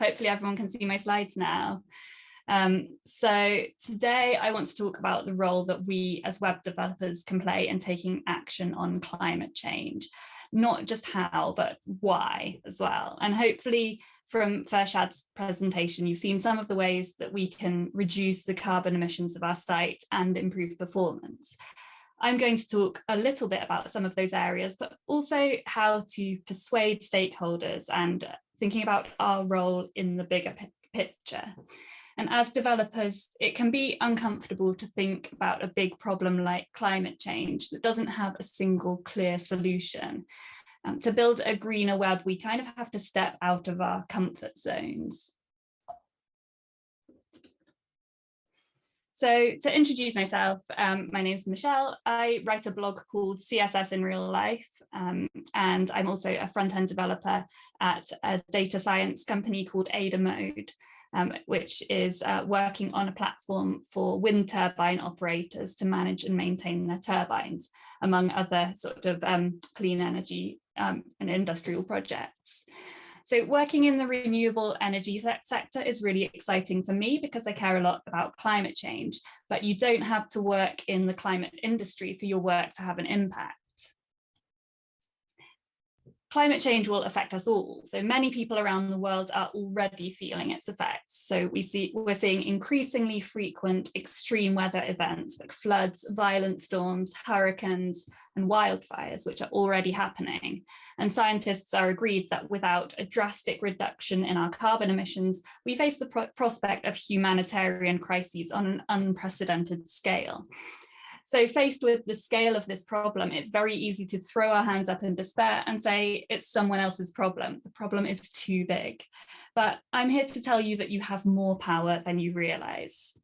Hopefully everyone can see my slides now. So today I want to talk about the role that we as web developers can play in taking action on climate change. Not just how, but why as well. And hopefully from Farshad's presentation, you've seen some of the ways that we can reduce the carbon emissions of our site and improve performance. I'm going to talk a little bit about some of those areas, but also how to persuade stakeholders and thinking about our role in the bigger picture. And as developers, it can be uncomfortable to think about a big problem like climate change that doesn't have a single clear solution. To build a greener web, we kind of have to step out of our comfort zones. So to introduce myself, my name is Michelle. I write a blog called CSS in Real Life, and I'm also a front-end developer at a data science company called AdaMode, which is working on a platform for wind turbine operators to manage and maintain their turbines, among other sort of clean energy and industrial projects. So working in the renewable energy sector is really exciting for me because I care a lot about climate change, but you don't have to work in the climate industry for your work to have an impact. Climate change will affect us all. So many people around the world are already feeling its effects. So we're seeing increasingly frequent extreme weather events like floods, violent storms, hurricanes, and wildfires, which are already happening. And scientists are agreed that without a drastic reduction in our carbon emissions, we face the prospect of humanitarian crises on an unprecedented scale. So faced with the scale of this problem, it's very easy to throw our hands up in despair and say it's someone else's problem. The problem is too big. But I'm here to tell you that you have more power than you realize.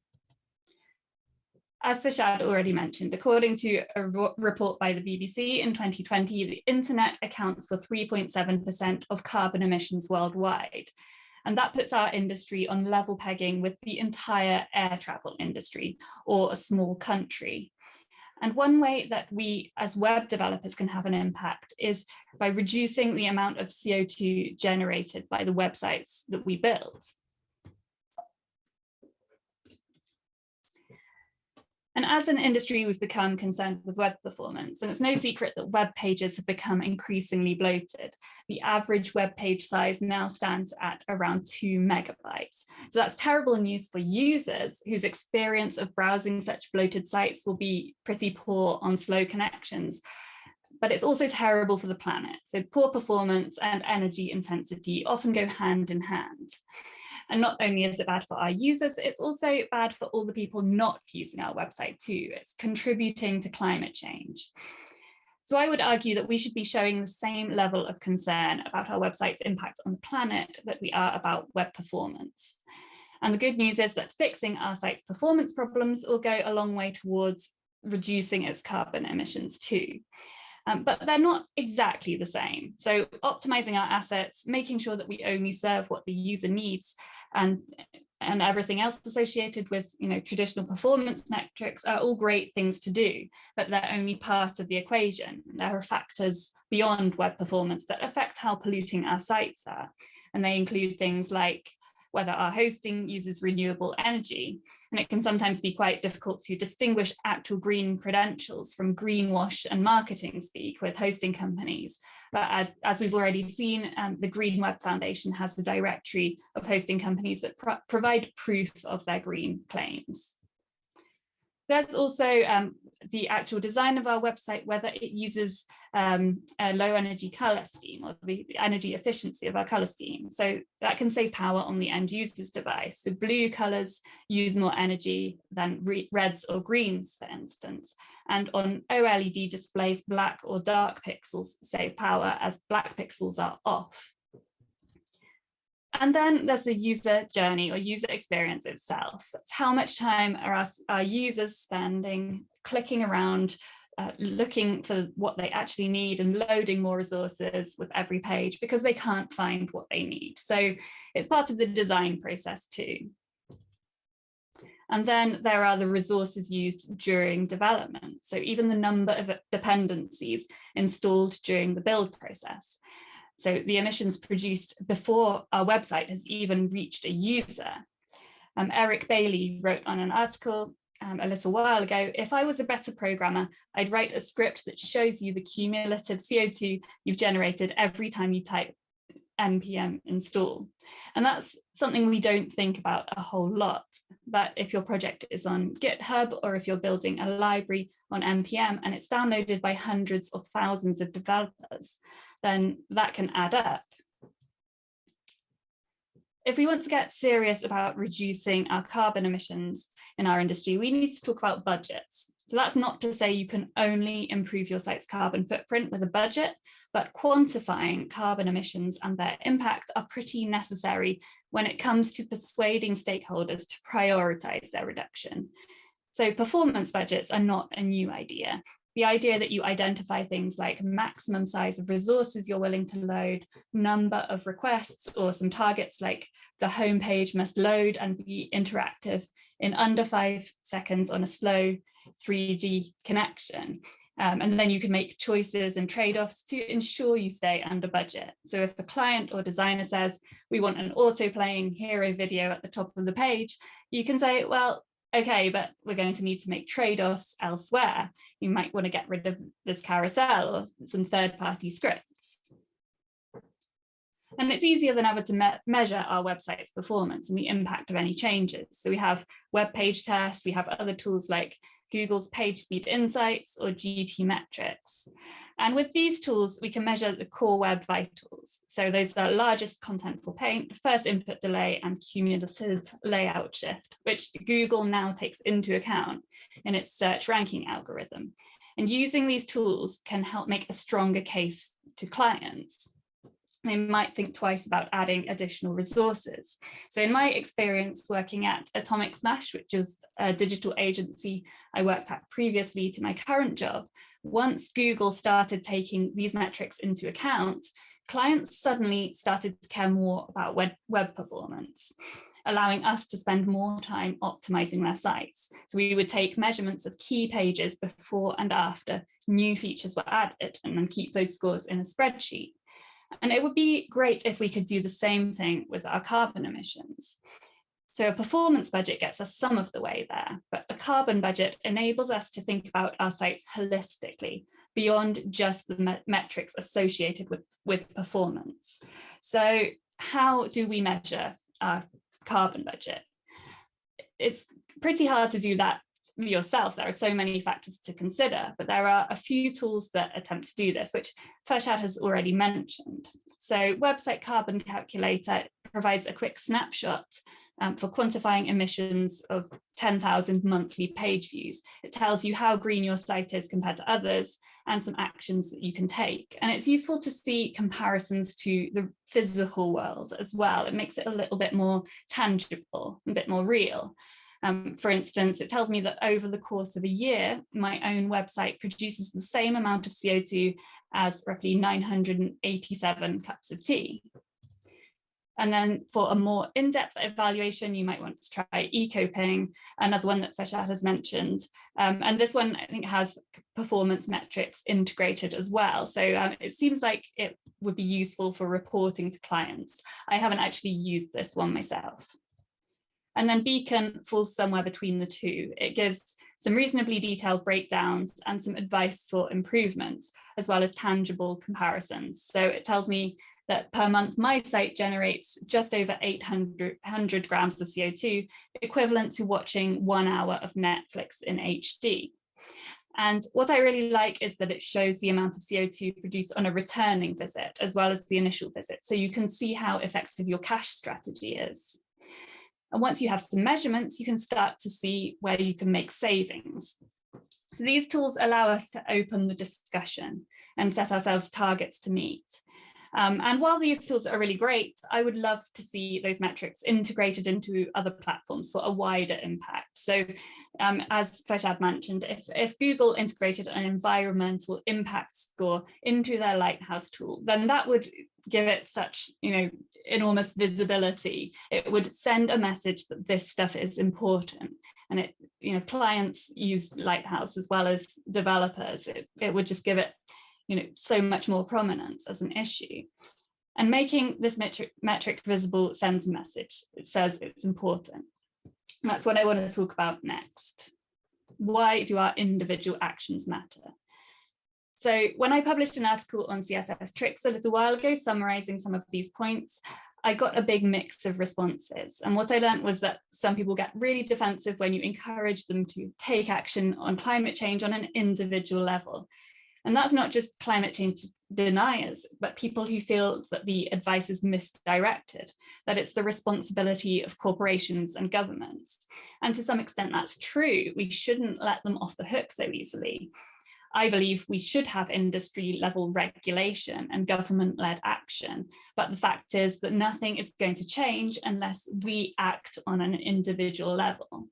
As Farshad already mentioned, according to a report by the BBC in 2020, the internet accounts for 3.7% of carbon emissions worldwide. And that puts our industry on level pegging with the entire air travel industry or a small country. And one way that we as web developers can have an impact is by reducing the amount of CO2 generated by the websites that we build. And as an industry, we've become concerned with web performance, and it's no secret that web pages have become increasingly bloated. The average web page size now stands at around 2 megabytes. So that's terrible news for users whose experience of browsing such bloated sites will be pretty poor on slow connections. But it's also terrible for the planet. So poor performance and energy intensity often go hand in hand. And not only is it bad for our users, it's also bad for all the people not using our website too. It's contributing to climate change. So I would argue that we should be showing the same level of concern about our website's impact on the planet that we are about web performance. And the good news is that fixing our site's performance problems will go a long way towards reducing its carbon emissions too. But they're not exactly the same. So optimizing our assets, making sure that we only serve what the user needs, and everything else associated with traditional performance metrics are all great things to do, but they're only part of the equation. There are factors beyond web performance that affect how polluting our sites are. And they include things like whether our hosting uses renewable energy. And it can sometimes be quite difficult to distinguish actual green credentials from greenwash and marketing speak with hosting companies. But as we've already seen, the Green Web Foundation has a directory of hosting companies that provide proof of their green claims. There's also the actual design of our website, whether it uses a low energy color scheme or the energy efficiency of our color scheme. So that can save power on the end user's device. So blue colors use more energy than reds or greens, for instance. And on OLED displays, black or dark pixels save power as black pixels are off. And then there's the user journey or user experience itself. That's how much time are our users spending clicking around, looking for what they actually need and loading more resources with every page because they can't find what they need. So it's part of the design process too. And then there are the resources used during development. So even the number of dependencies installed during the build process. So the emissions produced before our website has even reached a user. Eric Bailey wrote on an article a little while ago, if I was a better programmer, I'd write a script that shows you the cumulative CO2 you've generated every time you type npm install. And that's something we don't think about a whole lot. But if your project is on GitHub, or if you're building a library on npm and it's downloaded by hundreds or thousands of developers, then that can add up. If we want to get serious about reducing our carbon emissions in our industry, we need to talk about budgets. So that's not to say you can only improve your site's carbon footprint with a budget, but quantifying carbon emissions and their impact are pretty necessary when it comes to persuading stakeholders to prioritize their reduction. So performance budgets are not a new idea. The idea that you identify things like maximum size of resources you're willing to load, number of requests, or some targets like the homepage must load and be interactive in under 5 seconds on a slow 3G connection. And then you can make choices and trade-offs to ensure you stay under budget. So if the client or designer says, we want an auto-playing hero video at the top of the page, you can say, well, okay, but we're going to need to make trade-offs elsewhere. You might want to get rid of this carousel or some third-party scripts. And it's easier than ever to measure our website's performance and the impact of any changes. So we have web page tests, we have other tools like Google's PageSpeed Insights or GTmetrix. And with these tools, we can measure the core web vitals. So those are largest contentful paint, first input delay, and cumulative layout shift, which Google now takes into account in its search ranking algorithm. And using these tools can help make a stronger case to clients. They might think twice about adding additional resources. So in my experience working at Atomic Smash, which is a digital agency I worked at previously to my current job, once Google started taking these metrics into account, clients suddenly started to care more about web performance, allowing us to spend more time optimizing their sites. So we would take measurements of key pages before and after new features were added, and then keep those scores in a spreadsheet. And it would be great if we could do the same thing with our carbon emissions. So a performance budget gets us some of the way there, but a carbon budget enables us to think about our sites holistically, beyond just the metrics associated with performance. So how do we measure our carbon budget? It's pretty hard to do that yourself. There are so many factors to consider, but there are a few tools that attempt to do this, which Farshad has already mentioned. So Website Carbon Calculator provides a quick snapshot for quantifying emissions of 10,000 monthly page views. It tells you how green your site is compared to others and some actions that you can take. And it's useful to see comparisons to the physical world as well. It makes it a little bit more tangible, a bit more real. For instance, it tells me that over the course of a year, my own website produces the same amount of CO2 as roughly 987 cups of tea. And then for a more in-depth evaluation, you might want to try EcoPing, another one that Farshad has mentioned. And this one, I think, has performance metrics integrated as well. So it seems like it would be useful for reporting to clients. I haven't actually used this one myself. And then Beacon falls somewhere between the two. It gives some reasonably detailed breakdowns and some advice for improvements, as well as tangible comparisons. So it tells me that per month, my site generates just over 800 grams of CO2, equivalent to watching 1 hour of Netflix in HD. And what I really like is that it shows the amount of CO2 produced on a returning visit, as well as the initial visit. So you can see how effective your cache strategy is. And once you have some measurements, you can start to see where you can make savings. So these tools allow us to open the discussion and set ourselves targets to meet. And while these tools are really great, I would love to see those metrics integrated into other platforms for a wider impact. So as Farshad mentioned, if Google integrated an environmental impact score into their Lighthouse tool, then that would give it such, enormous visibility. It would send a message that this stuff is important. And it, clients use Lighthouse as well as developers. It would just give it so much more prominence as an issue. And making this metric visible sends a message. It says it's important. And that's what I want to talk about next. Why do our individual actions matter? So when I published an article on CSS tricks a little while ago, summarizing some of these points, I got a big mix of responses. And what I learned was that some people get really defensive when you encourage them to take action on climate change on an individual level. And that's not just climate change deniers, but people who feel that the advice is misdirected, that it's the responsibility of corporations and governments. And to some extent, that's true. We shouldn't let them off the hook so easily. I believe we should have industry level regulation and government led action. But the fact is that nothing is going to change unless we act on an individual level.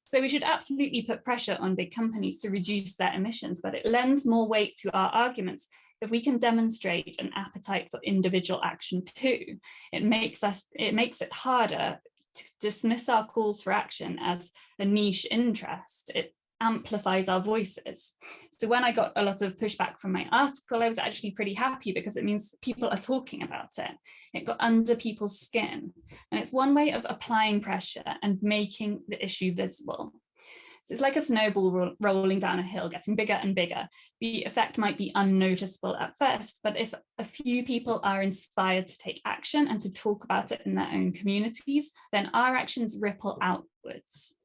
So we should absolutely put pressure on big companies to reduce their emissions, but it lends more weight to our arguments if we can demonstrate an appetite for individual action too. It makes it harder to dismiss our calls for action as a niche interest. It amplifies our voices. So when I got a lot of pushback from my article, I was actually pretty happy because it means people are talking about it. It got under people's skin. And it's one way of applying pressure and making the issue visible. So it's like a snowball rolling down a hill, getting bigger and bigger. The effect might be unnoticeable at first, but if a few people are inspired to take action and to talk about it in their own communities, then our actions ripple outwards.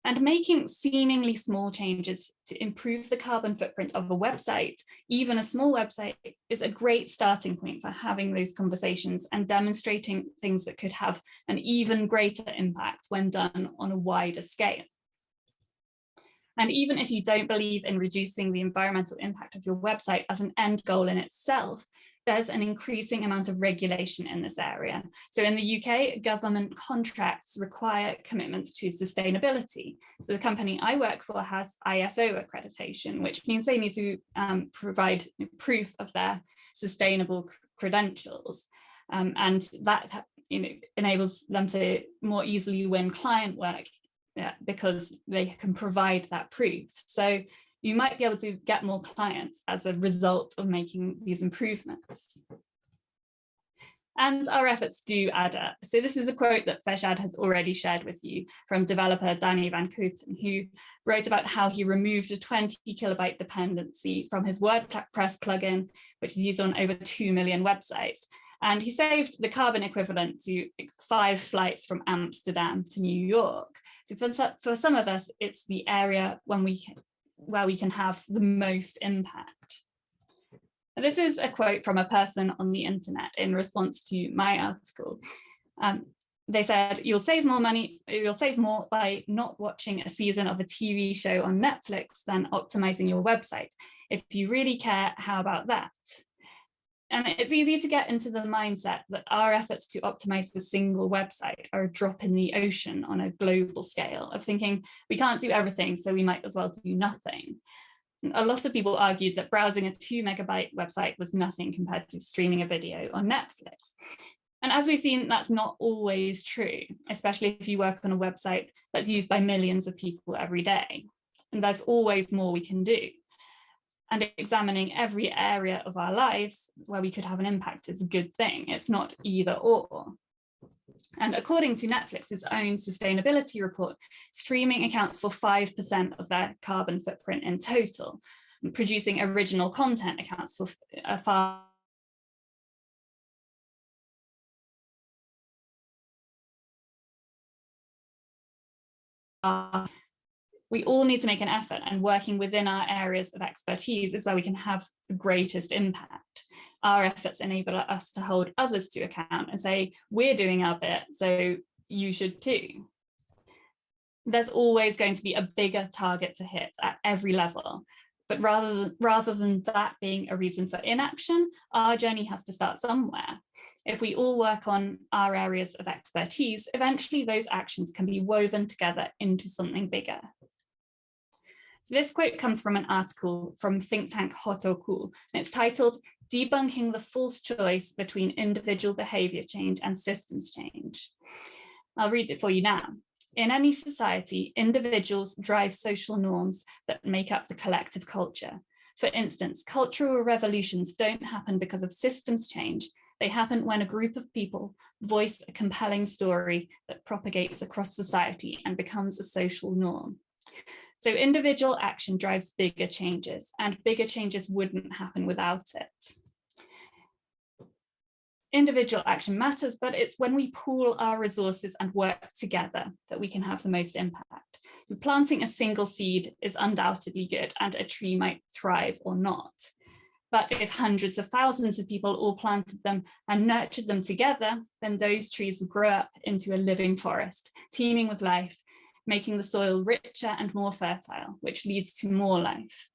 And making seemingly small changes to improve the carbon footprint of a website, even a small website, is a great starting point for having those conversations and demonstrating things that could have an even greater impact when done on a wider scale. And even if you don't believe in reducing the environmental impact of your website as an end goal in itself, there's an increasing amount of regulation in this area. So in the UK, government contracts require commitments to sustainability. So the company I work for has ISO accreditation, which means they need to provide proof of their sustainable credentials. And that enables them to more easily win client work because they can provide that proof. So you might be able to get more clients as a result of making these improvements. And our efforts do add up. So this is a quote that Feshad has already shared with you from developer Danny Van Kooten, who wrote about how he removed a 20 kilobyte dependency from his WordPress plugin, which is used on over 2 million websites. And he saved the carbon equivalent to 5 flights from Amsterdam to New York. So for some of us, it's the area where we can have the most impact. And this is a quote from a person on the internet in response to my article. They said, you'll save more by not watching a season of a TV show on Netflix than optimizing your website. If you really care, how about that? And it's easy to get into the mindset that our efforts to optimize a single website are a drop in the ocean on a global scale, of thinking we can't do everything, so we might as well do nothing. A lot of people argued that browsing a 2 megabyte website was nothing compared to streaming a video on Netflix. And as we've seen, that's not always true, especially if you work on a website that's used by millions of people every day. And there's always more we can do. And examining every area of our lives where we could have an impact is a good thing. It's not either or. And according to Netflix's own sustainability report, streaming accounts for 5% of their carbon footprint in total. And producing original content accounts for a far we all need to make an effort, and working within our areas of expertise is where we can have the greatest impact. Our efforts enable us to hold others to account and say, we're doing our bit, so you should too. There's always going to be a bigger target to hit at every level, but rather than that being a reason for inaction, our journey has to start somewhere. If we all work on our areas of expertise, eventually those actions can be woven together into something bigger. So this quote comes from an article from think tank Hot or Cool, and it's titled Debunking the False Choice Between Individual Behavior Change and Systems Change. I'll read it for you now. In any society, individuals drive social norms that make up the collective culture. For instance, cultural revolutions don't happen because of systems change. They happen when a group of people voice a compelling story that propagates across society and becomes a social norm. So individual action drives bigger changes, and bigger changes wouldn't happen without it. Individual action matters, but it's when we pool our resources and work together that we can have the most impact. So planting a single seed is undoubtedly good, and a tree might thrive or not. But if hundreds of thousands of people all planted them and nurtured them together, then those trees will grow up into a living forest, teeming with life, making the soil richer and more fertile, which leads to more life.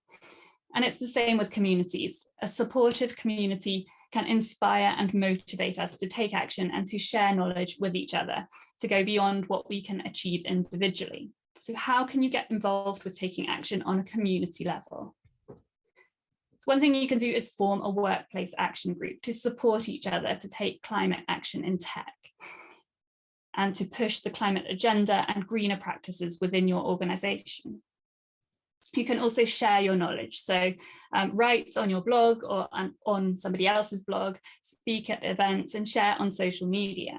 And it's the same with communities. A supportive community can inspire and motivate us to take action and to share knowledge with each other, to go beyond what we can achieve individually. So how can you get involved with taking action on a community level? So one thing you can do is form a workplace action group to support each other to take climate action in tech and to push the climate agenda and greener practices within your organization. You can also share your knowledge. So write on your blog or on somebody else's blog, speak at events and share on social media.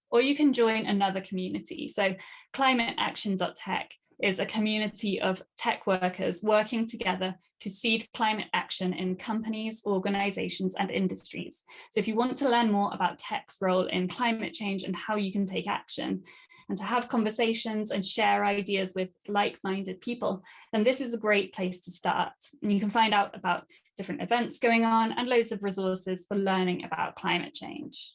Or you can join another community. So climateaction.tech is a community of tech workers working together to seed climate action in companies, organizations, and industries. So if you want to learn more about tech's role in climate change and how you can take action, and to have conversations and share ideas with like-minded people, then this is a great place to start. And you can find out about different events going on and loads of resources for learning about climate change.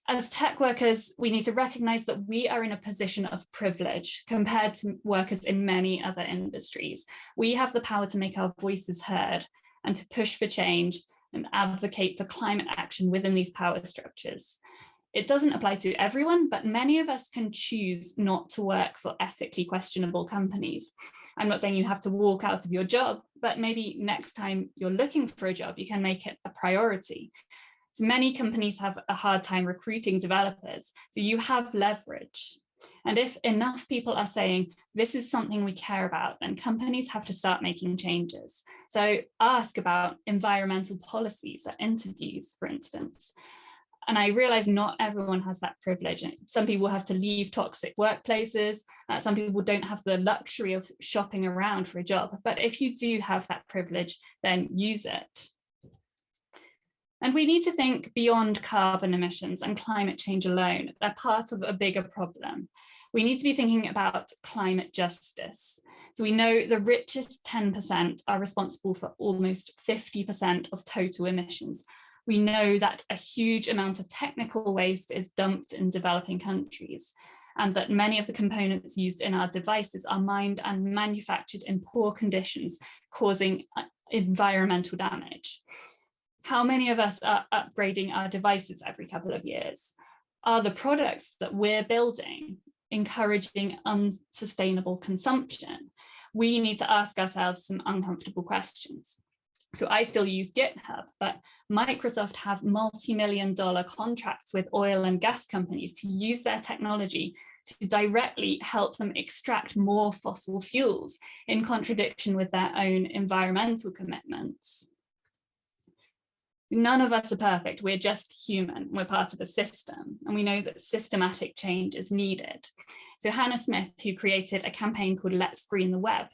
As tech workers, we need to recognize that we are in a position of privilege compared to workers in many other industries. We have the power to make our voices heard and to push for change and advocate for climate action within these power structures. It doesn't apply to everyone, but many of us can choose not to work for ethically questionable companies. I'm not saying you have to walk out of your job, but maybe next time you're looking for a job, you can make it a priority. So many companies have a hard time recruiting developers, so you have leverage. And if enough people are saying, this is something we care about, then companies have to start making changes. So ask about environmental policies at interviews, for instance. And I realize not everyone has that privilege. Some people have to leave toxic workplaces. Some people don't have the luxury of shopping around for a job. But if you do have that privilege, then use it. And we need to think beyond carbon emissions and climate change alone. They're part of a bigger problem. We need to be thinking about climate justice. So we know the richest 10% are responsible for almost 50% of total emissions. We know that a huge amount of technical waste is dumped in developing countries, and that many of the components used in our devices are mined and manufactured in poor conditions, causing environmental damage. How many of us are upgrading our devices every couple of years? Are the products that we're building encouraging unsustainable consumption? We need to ask ourselves some uncomfortable questions. So I still use GitHub, but Microsoft have multi-million-dollar contracts with oil and gas companies to use their technology to directly help them extract more fossil fuels in contradiction with their own environmental commitments. None of us are perfect, we're just human, we're part of a system, and we know that systematic change is needed. So Hannah Smith, who created a campaign called Let's Green the Web,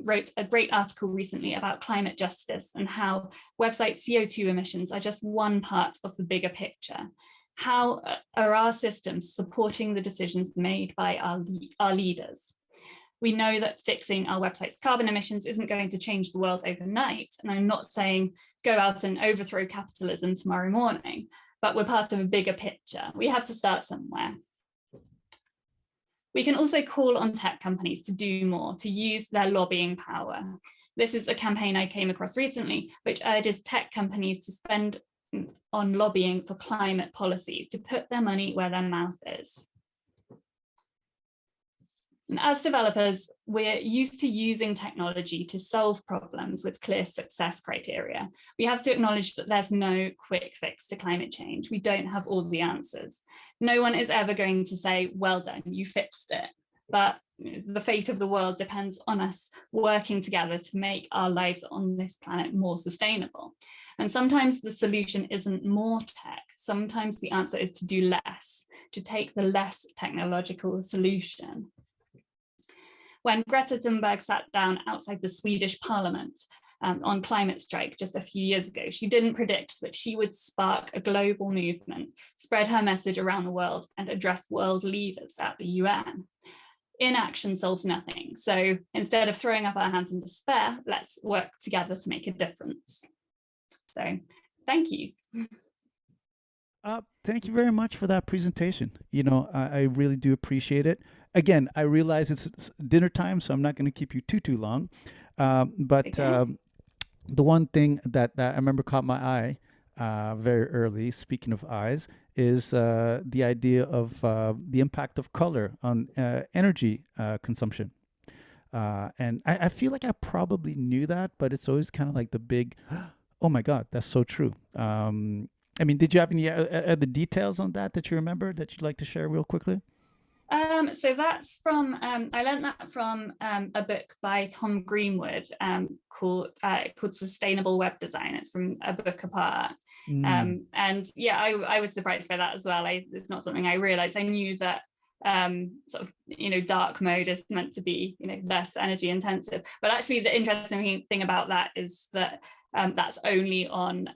wrote a great article recently about climate justice and how website CO2 emissions are just one part of the bigger picture. How are our systems supporting the decisions made by our leaders? We know that fixing our website's carbon emissions isn't going to change the world overnight. And I'm not saying go out and overthrow capitalism tomorrow morning, but we're part of a bigger picture. We have to start somewhere. We can also call on tech companies to do more, to use their lobbying power. This is a campaign I came across recently, which urges tech companies to spend on lobbying for climate policies, to put their money where their mouth is. And as developers, we're used to using technology to solve problems with clear success criteria. We have to acknowledge that there's no quick fix to climate change. We don't have all the answers. No one is ever going to say, well done, you fixed it. but the fate of the world depends on us working together to make our lives on this planet more sustainable. And sometimes the solution isn't more tech. Sometimes the answer is to do less, to take the less technological solution. When Greta Thunberg sat down outside the Swedish parliament on climate strike just a few years ago, she didn't predict that she would spark a global movement, spread her message around the world, and address world leaders at the UN. Inaction solves nothing. So instead of throwing up our hands in despair, let's work together to make a difference. So thank you. Thank you very much for that presentation. You know, I really do appreciate it. Again, I realize it's dinner time, so I'm not going to keep you too long. But the one thing that I remember caught my eye very early, speaking of eyes, is the idea of the impact of color on energy consumption. And I feel like I probably knew that, but it's always kind of like the big, oh my God, that's so true. I mean, did you have any other details on that you remember that you'd like to share real quickly? So that's from, I learned that from a book by Tom Greenwood called Sustainable Web Design. It's from A Book Apart. And yeah, I was surprised by that as well. It's not something I realized. I knew that sort of, dark mode is meant to be, less energy intensive. But actually the interesting thing about that is that that's only on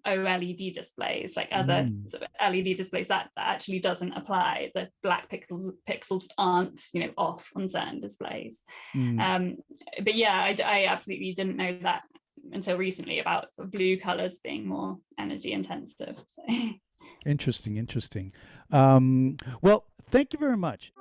OLED displays, like other sort of LED displays. That actually doesn't apply. The black pixels aren't, off on certain displays. But yeah, I absolutely didn't know that until recently about sort of blue colors being more energy intensive. So. Interesting. Well, thank you very much.